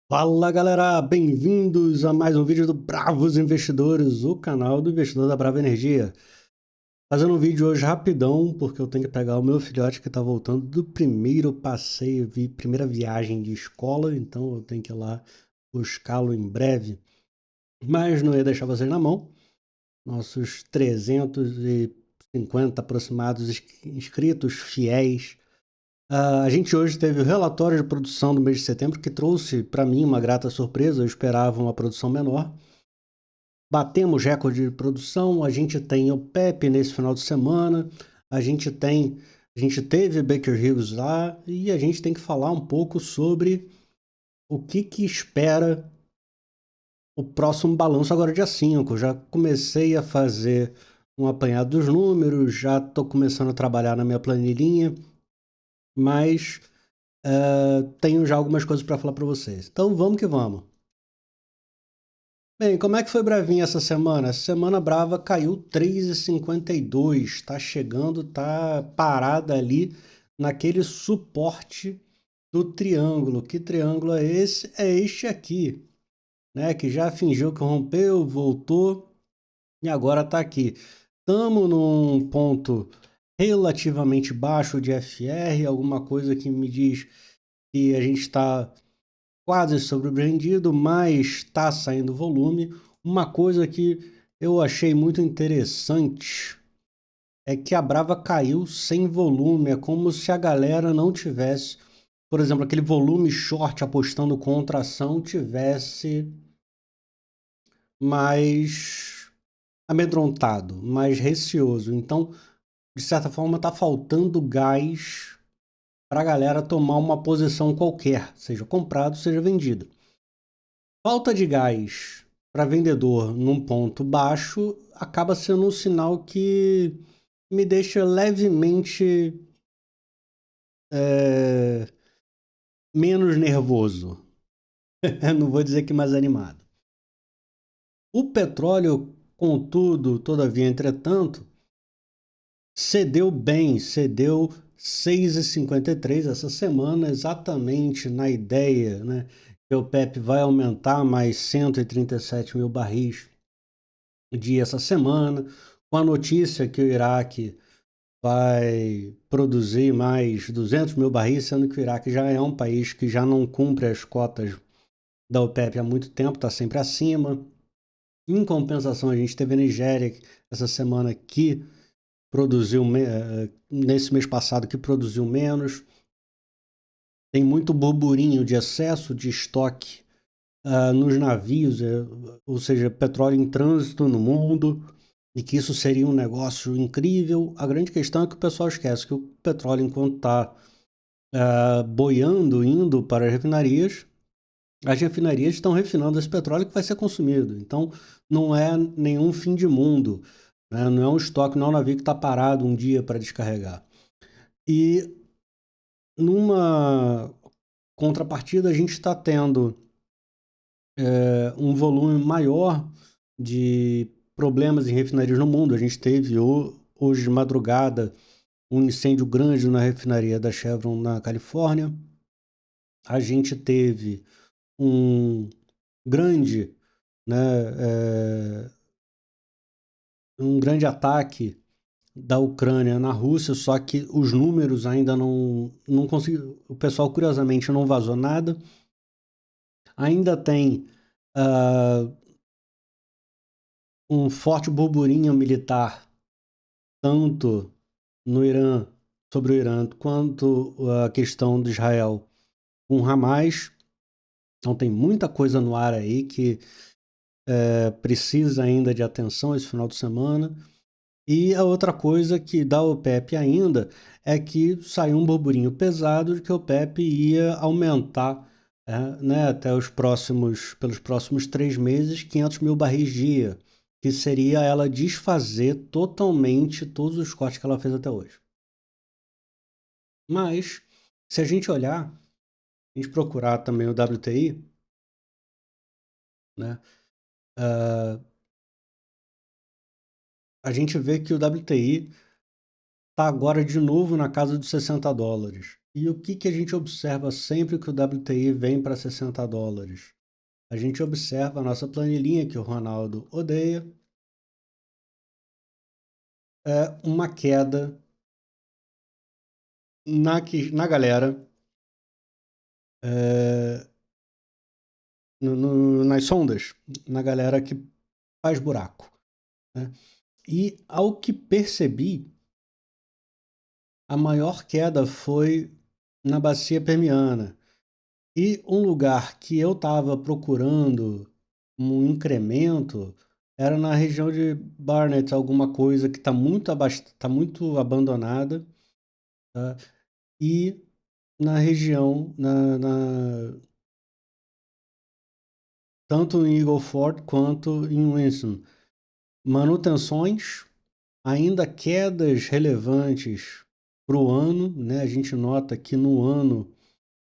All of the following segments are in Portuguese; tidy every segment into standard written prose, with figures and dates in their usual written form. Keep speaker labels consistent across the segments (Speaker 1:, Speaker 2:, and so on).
Speaker 1: Fala galera, bem-vindos a mais um vídeo do Bravos Investidores, o canal do investidor da Brava Energia. Fazendo um vídeo hoje rapidão, porque eu tenho que pegar o meu filhote que está voltando do primeiro passeio, primeira viagem de escola, então eu tenho que ir lá buscá-lo em breve. Mas não ia deixar vocês na mão, nossos 350 aproximados inscritos fiéis. A gente hoje teve o relatório de produção do mês de setembro, que trouxe para mim uma grata surpresa. Eu esperava uma produção menor. Batemos recorde de produção, a gente tem o Pepe nesse final de semana, a gente teve Baker Hughes lá e a gente tem que falar um pouco sobre o que espera o próximo balanço agora dia 5. Já comecei a fazer um apanhado dos números, já estou começando a trabalhar na minha planilhinha, mas tenho já algumas coisas para falar para vocês. Então vamos que vamos. Bem, como é que foi Bravinha essa semana? Essa semana Brava caiu 3,52, tá chegando, tá parada ali naquele suporte do triângulo. Que triângulo é esse? É este aqui, né? Que já fingiu que rompeu, voltou e agora tá aqui. Estamos num ponto relativamente baixo de FR, alguma coisa que me diz que a gente está quase sobreveendido, mas está saindo volume. Uma coisa que eu achei muito interessante é que a Brava caiu sem volume. É como se a galera não tivesse, por exemplo, aquele volume short apostando contra ação tivesse mais amedrontado, mais receoso. Então, de certa forma, está faltando gás para a galera tomar uma posição qualquer, seja comprado, seja vendido. Falta de gás para vendedor num ponto baixo acaba sendo um sinal que me deixa levemente menos nervoso. Não vou dizer que mais animado. O petróleo, contudo, todavia, entretanto, cedeu bem, cedeu 6,53 essa semana, exatamente na ideia, né, que o PEP vai aumentar mais 137 mil barris dia essa semana, com a notícia que o Iraque vai produzir mais 200 mil barris, sendo que o Iraque já é um país que já não cumpre as cotas da OPEP há muito tempo, está sempre acima. Em compensação, a gente teve a Nigéria essa semana que produziu, nesse mês passado, que produziu menos. Tem muito burburinho de excesso de estoque nos navios, ou seja, petróleo em trânsito no mundo, e que isso seria um negócio incrível. A grande questão é que o pessoal esquece que o petróleo, enquanto está boiando, indo para as refinarias estão refinando esse petróleo que vai ser consumido. Então, não é nenhum fim de mundo, né? Não é um estoque, não é um navio que está parado um dia para descarregar. E numa contrapartida, a gente está tendo um volume maior de problemas em refinarias no mundo. A gente teve hoje de madrugada um incêndio grande na refinaria da Chevron na Califórnia. A gente teve um grande, né, um grande ataque da Ucrânia na Rússia, só que os números ainda não conseguiu. O pessoal, curiosamente, não vazou nada. Ainda tem um forte burburinho militar, tanto no Irã, sobre o Irã, quanto a questão de Israel com Hamas. Então tem muita coisa no ar aí que precisa ainda de atenção esse final de semana. E a outra coisa que dá o OPEP ainda é que saiu um burburinho pesado de que o OPEP ia aumentar, né, pelos próximos 3 meses, 500 mil barris dia, que seria ela desfazer totalmente todos os cortes que ela fez até hoje. Mas, se a gente olhar, a gente procurar também o WTI, né, a gente vê que o WTI está agora de novo na casa dos $60. E o que a gente observa sempre que o WTI vem para $60? A gente observa a nossa planilhinha, que o Ronaldo odeia, uma queda na galera, nas sondas, na galera que faz buraco, né? E ao que percebi, a maior queda foi na bacia permiana. E um lugar que eu estava procurando um incremento era na região de Barnett, alguma coisa que está tá muito abandonada, tá? E na região, tanto em Eagle Ford quanto em Winston. Manutenções, ainda quedas relevantes para o ano, né? A gente nota que no ano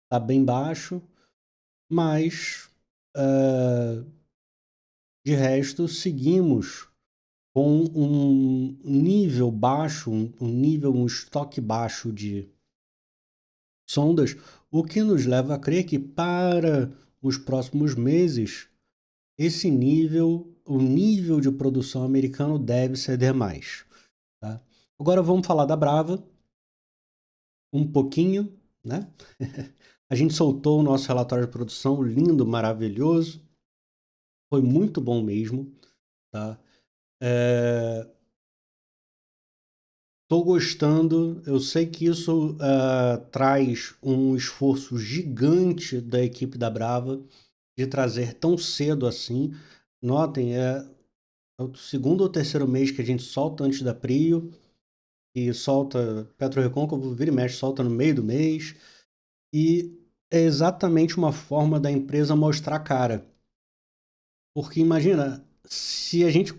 Speaker 1: está bem baixo, mas de resto seguimos com um nível baixo, um estoque baixo de sondas, o que nos leva a crer que para os próximos meses o nível de produção americano deve ceder mais, tá? Agora vamos falar da Brava um pouquinho, né? A gente soltou o nosso relatório de produção, lindo, maravilhoso, foi muito bom mesmo, tá? Tô gostando, eu sei que isso traz um esforço gigante da equipe da Brava de trazer tão cedo assim. Notem, é o segundo ou terceiro mês que a gente solta antes da Prio, e solta PetroRecôncavo, vira e mexe, solta no meio do mês, e é exatamente uma forma da empresa mostrar a cara. Porque imagina, se a gente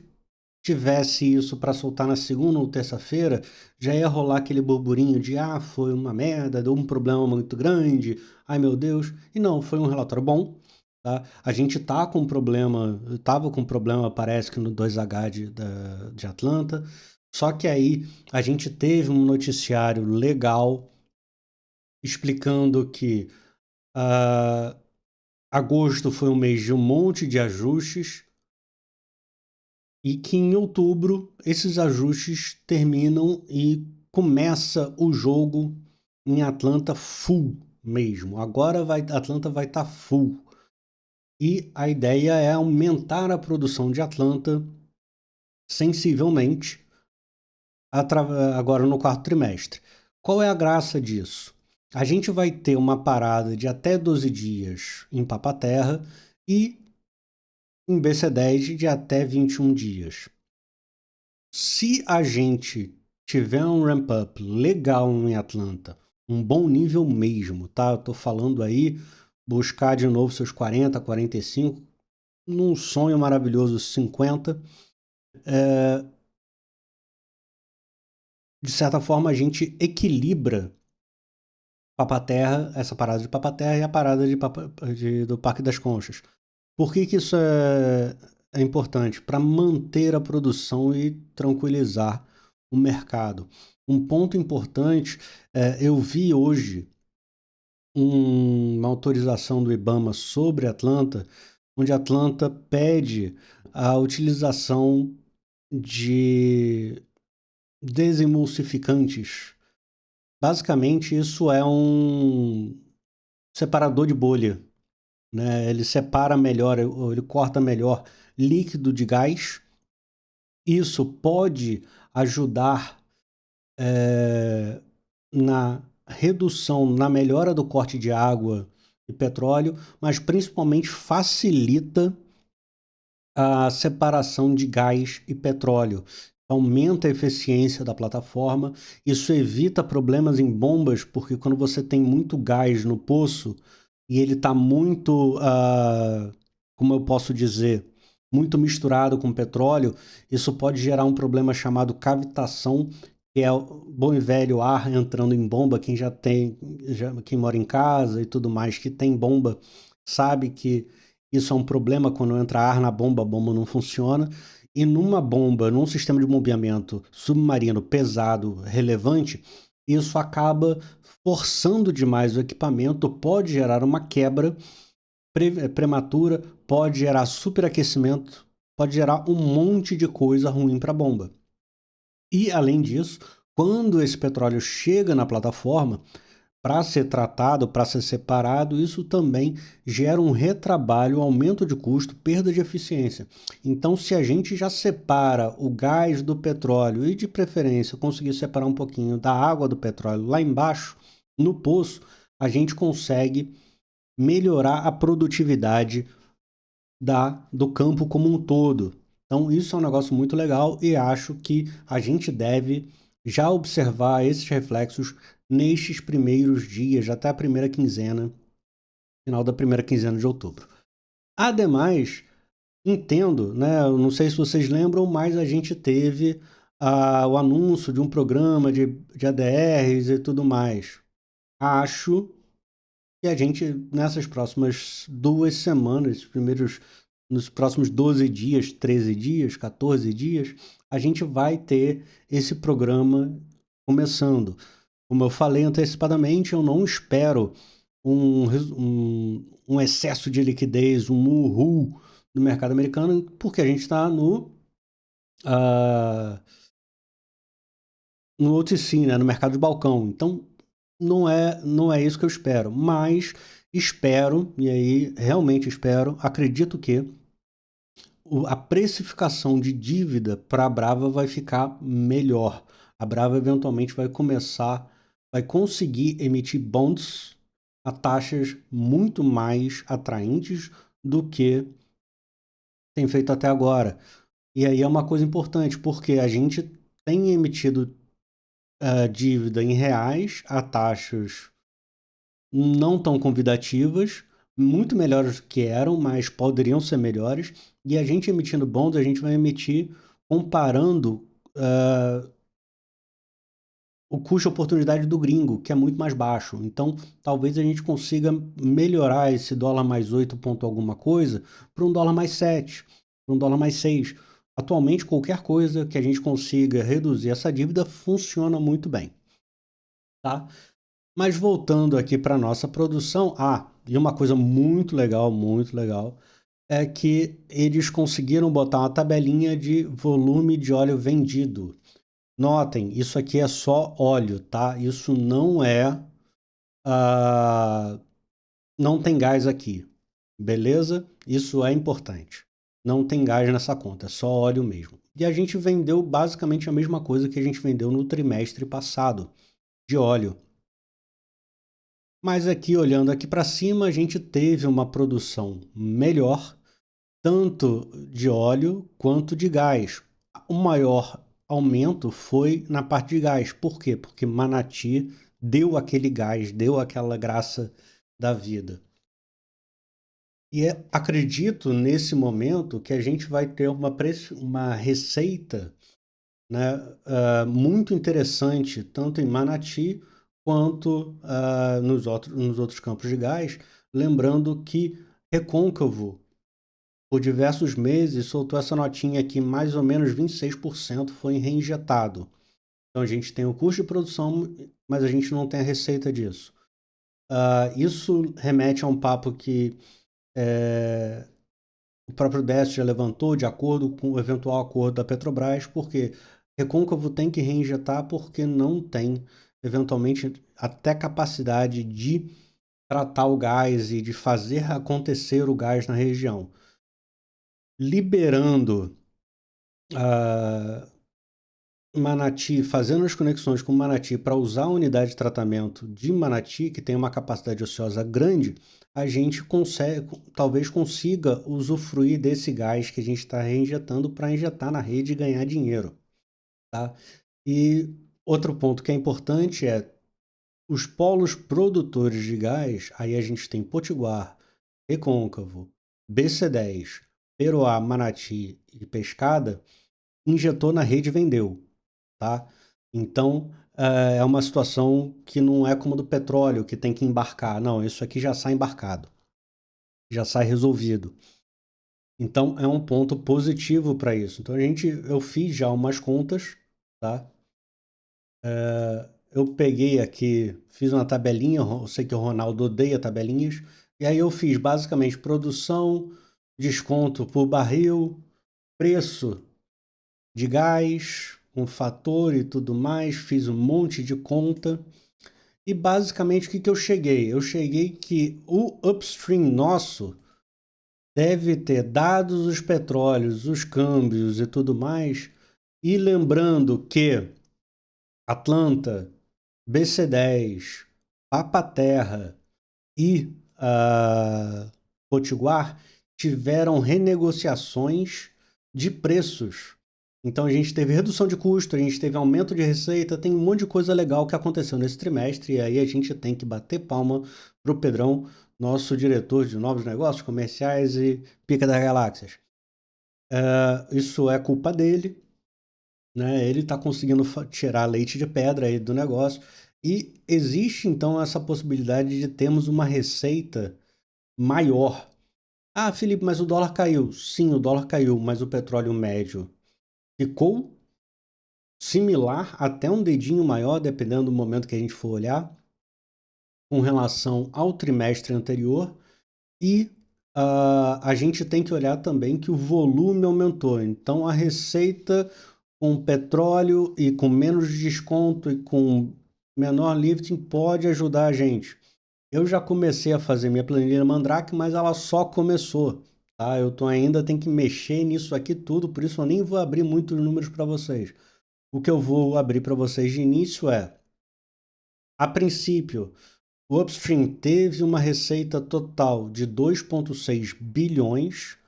Speaker 1: tivesse isso para soltar na segunda ou terça-feira, já ia rolar aquele burburinho de foi uma merda, deu um problema muito grande, ai meu Deus. E não, foi um relatório bom, tá? A gente tava com problema, parece que no 2H de Atlanta, só que aí a gente teve um noticiário legal explicando que agosto foi um mês de um monte de ajustes, e que em outubro esses ajustes terminam e começa o jogo em Atlanta full mesmo. Agora Atlanta vai estar full. E a ideia é aumentar a produção de Atlanta sensivelmente agora no quarto trimestre. Qual é a graça disso? A gente vai ter uma parada de até 12 dias em Papa-Terra e em BC10 de até 21 dias. Se a gente tiver um ramp-up legal em Atlanta, um bom nível mesmo, tá? Eu tô falando aí, buscar de novo seus 40, 45, num sonho maravilhoso 50. De certa forma, a gente equilibra Papa-Terra, essa parada de Papa-Terra e a parada do Parque das Conchas. Por que isso é importante? Para manter a produção e tranquilizar o mercado. Um ponto importante, eu vi hoje uma autorização do IBAMA sobre Atlanta, onde Atlanta pede a utilização de desemulsificantes. Basicamente, isso é um separador de bolha, né? Ele separa melhor, ele corta melhor líquido de gás. Isso pode ajudar na redução, na melhora do corte de água e petróleo, mas principalmente facilita a separação de gás e petróleo. Aumenta a eficiência da plataforma, isso evita problemas em bombas, porque quando você tem muito gás no poço e ele está muito, como eu posso dizer, muito misturado com petróleo, isso pode gerar um problema chamado cavitação, que é o bom e velho ar entrando em bomba. Quem mora em casa e tudo mais, que tem bomba, sabe que isso é um problema quando entra ar na bomba, a bomba não funciona. E numa bomba, num sistema de bombeamento submarino pesado, relevante, isso acaba forçando demais o equipamento, pode gerar uma quebra prematura, pode gerar superaquecimento, pode gerar um monte de coisa ruim para a bomba. E, além disso, quando esse petróleo chega na plataforma, para ser tratado, para ser separado, isso também gera um retrabalho, aumento de custo, perda de eficiência. Então, se a gente já separa o gás do petróleo e, de preferência, conseguir separar um pouquinho da água do petróleo lá embaixo, no poço, a gente consegue melhorar a produtividade do campo como um todo. Então, isso é um negócio muito legal e acho que a gente deve já observar esses reflexos nestes primeiros dias, até a primeira quinzena, final da primeira quinzena de outubro. Ademais, entendo, né? Eu não sei se vocês lembram, mas a gente teve o anúncio de um programa de ADRs e tudo mais. Acho que a gente, nessas próximas 2 semanas, nos próximos 12 dias, 13 dias, 14 dias, a gente vai ter esse programa começando. Como eu falei antecipadamente, eu não espero um excesso de liquidez, um uhul no mercado americano, porque a gente está no OTC, né, no mercado de balcão. Então, não é isso que eu espero, mas espero, e aí realmente espero, acredito que a precificação de dívida para a Brava vai ficar melhor. A Brava eventualmente vai conseguir emitir bonds a taxas muito mais atraentes do que tem feito até agora. E aí é uma coisa importante, porque a gente tem emitido dívida em reais a taxas não tão convidativas, muito melhores do que eram, mas poderiam ser melhores. E a gente emitindo bonds, a gente vai emitir comparando o custo de oportunidade do gringo, que é muito mais baixo. Então, talvez a gente consiga melhorar esse dólar mais 8 ponto alguma coisa para um dólar mais 7, para um dólar mais 6. Atualmente, qualquer coisa que a gente consiga reduzir essa dívida funciona muito bem, tá? Mas voltando aqui para nossa produção, e uma coisa muito legal, é que eles conseguiram botar uma tabelinha de volume de óleo vendido. Notem, isso aqui é só óleo, tá? Isso ah, não tem gás aqui, beleza? Isso é importante. Não tem gás nessa conta, é só óleo mesmo. E a gente vendeu basicamente a mesma coisa que a gente vendeu no trimestre passado, de óleo. Mas aqui, olhando aqui para cima, a gente teve uma produção melhor, tanto de óleo quanto de gás. O maior aumento foi na parte de gás. Por quê? Porque Manati deu aquele gás, deu aquela graça da vida. E acredito nesse momento que a gente vai ter uma receita, né, muito interessante, tanto em Manati quanto nos outros campos de gás. Lembrando que Recôncavo, por diversos meses, soltou essa notinha aqui, mais ou menos 26% foi reinjetado. Então a gente tem o custo de produção, mas a gente não tem a receita disso. Isso remete a um papo que o próprio Décio já levantou, de acordo com o eventual acordo da Petrobras, porque Recôncavo tem que reinjetar porque não tem, eventualmente, até capacidade de tratar o gás e de fazer acontecer o gás na região. Liberando Manati, fazendo as conexões com Manati para usar a unidade de tratamento de Manati, que tem uma capacidade ociosa grande, a gente talvez consiga usufruir desse gás que a gente está reinjetando para injetar na rede e ganhar dinheiro, tá? E outro ponto que é importante é os polos produtores de gás, aí a gente tem Potiguar, Recôncavo, BC10, Peroá, Manati e Pescada, injetou na rede e vendeu, tá? Então, é uma situação que não é como do petróleo, que tem que embarcar. Não, isso aqui já sai embarcado, já sai resolvido. Então, é um ponto positivo para isso. Então, eu fiz já umas contas, tá? eu peguei aqui, fiz uma tabelinha, eu sei que o Ronaldo odeia tabelinhas, e aí eu fiz basicamente produção, desconto por barril, preço de gás, um fator e tudo mais, fiz um monte de conta. E basicamente o que eu cheguei? Eu cheguei que o upstream nosso deve ter, dados os petróleos, os câmbios e tudo mais, e lembrando que Atlanta, BC10, Papa-Terra e Potiguar tiveram renegociações de preços. Então a gente teve redução de custo, a gente teve aumento de receita, tem um monte de coisa legal que aconteceu nesse trimestre, e aí a gente tem que bater palma pro Pedrão, nosso diretor de novos negócios comerciais e pica das galáxias. Isso é culpa dele, né? Ele está conseguindo tirar leite de pedra aí do negócio. E existe então essa possibilidade de termos uma receita maior. Ah, Felipe, mas o dólar caiu. Sim, o dólar caiu, mas o petróleo médio ficou similar, até um dedinho maior, dependendo do momento que a gente for olhar, com relação ao trimestre anterior. E a gente tem que olhar também que o volume aumentou. Então, a receita com petróleo e com menos desconto e com menor lifting pode ajudar a gente. Eu já comecei a fazer minha planilha Mandrake, mas ela só começou, tá? Ainda tenho que mexer nisso aqui tudo, por isso eu nem vou abrir muitos números para vocês. O que eu vou abrir para vocês de início é, a princípio, o Upstream teve uma receita total de 2,6 bilhões,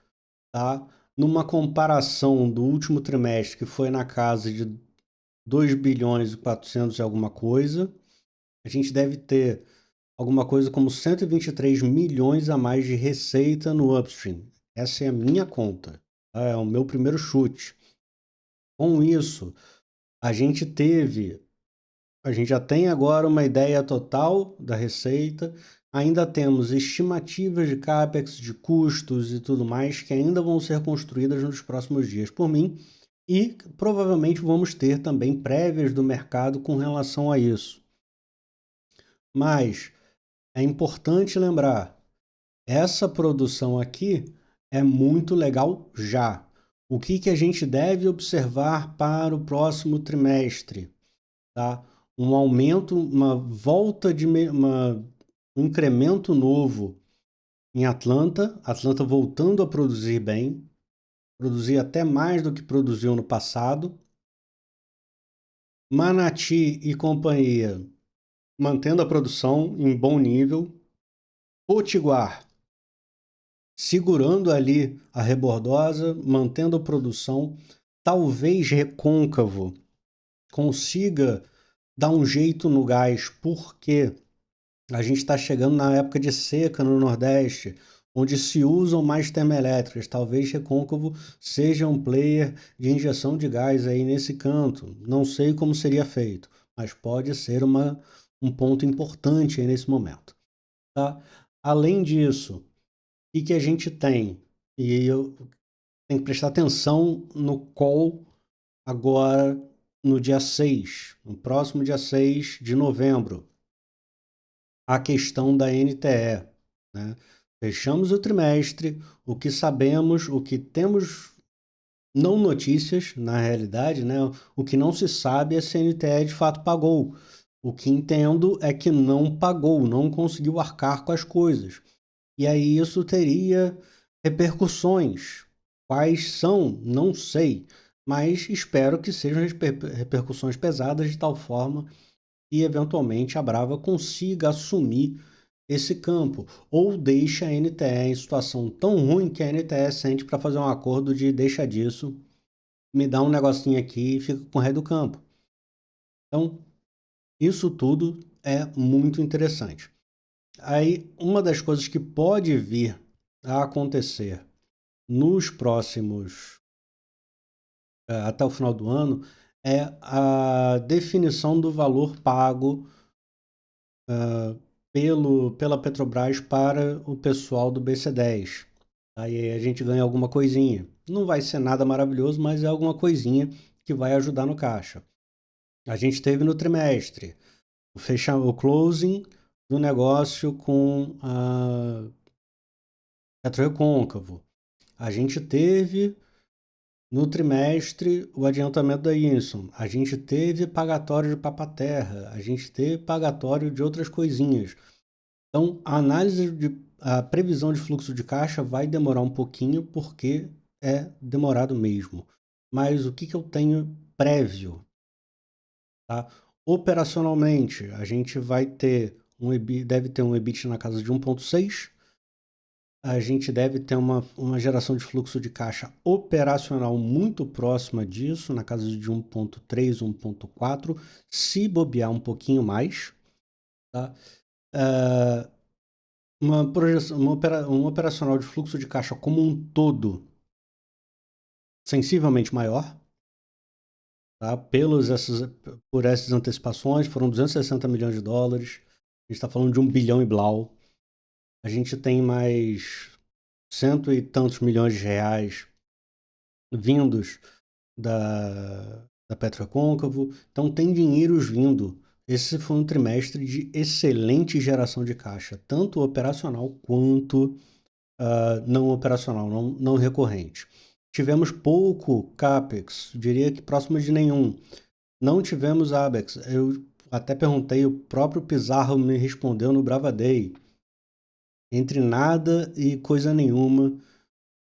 Speaker 1: tá? Numa comparação do último trimestre, que foi na casa de 2 bilhões e 400 e alguma coisa, a gente deve ter alguma coisa como 123 milhões a mais de receita no Upstream. Essa é a minha conta, tá? É o meu primeiro chute. Com isso, a gente já tem agora uma ideia total da receita, ainda temos estimativas de CAPEX, de custos e tudo mais que ainda vão ser construídas nos próximos dias por mim e provavelmente vamos ter também prévias do mercado com relação a isso. Mas é importante lembrar, essa produção aqui é muito legal já. O que a gente deve observar para o próximo trimestre? Tá? Um aumento, uma volta de um incremento novo em Atlanta, Atlanta voltando a produzir bem, produzir até mais do que produziu no passado. Manati e companhia mantendo a produção em bom nível. Potiguar segurando ali a rebordosa, mantendo a produção. Talvez Recôncavo consiga dar um jeito no gás, porque a gente está chegando na época de seca no Nordeste, onde se usam mais termoelétricas. Talvez Recôncavo seja um player de injeção de gás aí nesse canto. Não sei como seria feito, mas pode ser um ponto importante aí nesse momento. Tá? Além disso, o que a gente tem? E eu tenho que prestar atenção no call agora no dia 6, no próximo dia 6 de novembro, a questão da NTE, né? Fechamos o trimestre, o que sabemos, o que temos, não notícias, na realidade, né? O que não se sabe é se a NTE de fato pagou. O que entendo é que não pagou, não conseguiu arcar com as coisas. E aí isso teria repercussões. Quais são? Não sei, mas espero que sejam repercussões pesadas de tal forma que eventualmente a Brava consiga assumir esse campo, ou deixa a NTE em situação tão ruim que a NTE sente para fazer um acordo de deixa disso, me dá um negocinho aqui e fica com o rei do campo. Então, isso tudo é muito interessante. Aí, uma das coisas que pode vir a acontecer nos próximos, até o final do ano, é a definição do valor pago pela Petrobras para o pessoal do BC10. Aí a gente ganha alguma coisinha. Não vai ser nada maravilhoso, mas é alguma coisinha que vai ajudar no caixa. A gente teve no trimestre o closing do negócio com a PetroRecôncavo. A gente teve no trimestre o adiantamento da Inson, a gente teve pagatório de Papa-Terra, a gente teve pagatório de outras coisinhas. Então, a previsão de fluxo de caixa vai demorar um pouquinho porque é demorado mesmo. Mas o que eu tenho prévio? Tá? Operacionalmente, a gente vai ter deve ter um EBIT na casa de 1,6. A gente deve ter uma geração de fluxo de caixa operacional muito próxima disso, na casa de 1,3, 1,4, se bobear um pouquinho mais. Tá? Uma projeção, um operacional de fluxo de caixa como um todo sensivelmente maior. Tá? Por essas antecipações, foram 260 milhões de dólares. A gente está falando de 1 bilhão e blau. A gente tem mais cento e tantos milhões de reais vindos da PetroRecôncavo. Então tem dinheiros vindo. Esse foi um trimestre de excelente geração de caixa, tanto operacional quanto não operacional, não recorrente. Tivemos pouco CAPEX, diria que próximo de nenhum. Não tivemos ABEX. Eu até perguntei, o próprio Pizarro me respondeu no Brava Day. Entre nada e coisa nenhuma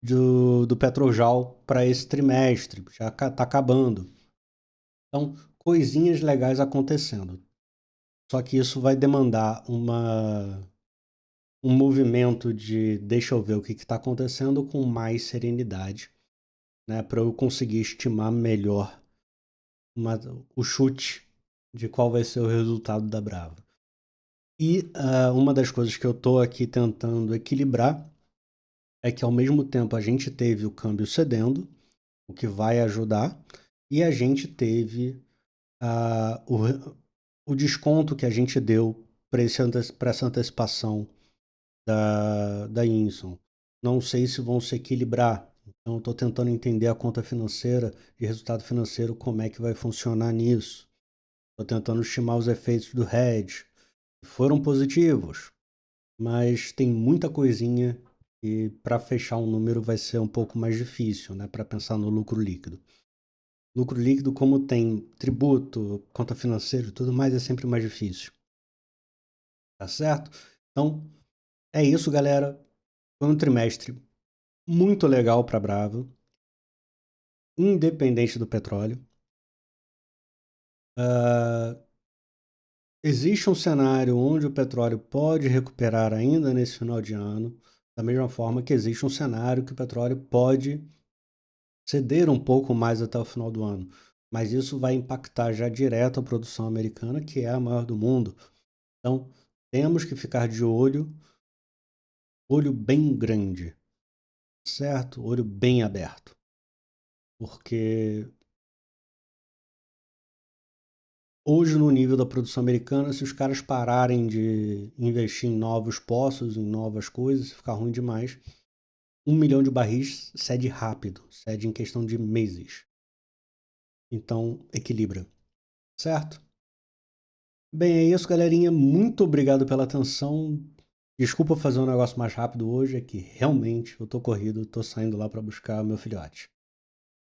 Speaker 1: do Petrojal para esse trimestre. Já está acabando. Então, coisinhas legais acontecendo. Só que isso vai demandar um movimento de deixa eu ver o que está acontecendo com mais serenidade, né, para eu conseguir estimar melhor o chute de qual vai ser o resultado da Brava. E uma das coisas que eu estou aqui tentando equilibrar é que ao mesmo tempo a gente teve o câmbio cedendo, o que vai ajudar, e a gente teve o desconto que a gente deu para essa antecipação da Inson. Não sei se vão se equilibrar. Então, estou tentando entender a conta financeira de resultado financeiro, como é que vai funcionar nisso. Estou tentando estimar os efeitos do hedge. Foram positivos, mas tem muita coisinha e para fechar um número vai ser um pouco mais difícil, né? Para pensar no lucro líquido. Lucro líquido, como tem tributo, conta financeira e tudo mais, é sempre mais difícil. Tá certo? Então, é isso, galera. Foi um trimestre muito legal para a Brava, independente do petróleo. Existe um cenário onde o petróleo pode recuperar ainda nesse final de ano, da mesma forma que existe um cenário que o petróleo pode ceder um pouco mais até o final do ano. Mas isso vai impactar já direto a produção americana, que é a maior do mundo. Então, temos que ficar de olho bem grande, certo? Olho bem aberto. Porque hoje, no nível da produção americana, se os caras pararem de investir em novos poços, em novas coisas, se ficar ruim demais, 1 milhão de barris cede rápido, cede em questão de meses. Então, equilibra, certo? Bem, é isso, galerinha. Muito obrigado pela atenção. Desculpa fazer um negócio mais rápido hoje, é que realmente eu tô corrido, tô saindo lá para buscar meu filhote.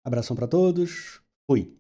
Speaker 1: Abração para todos. Fui.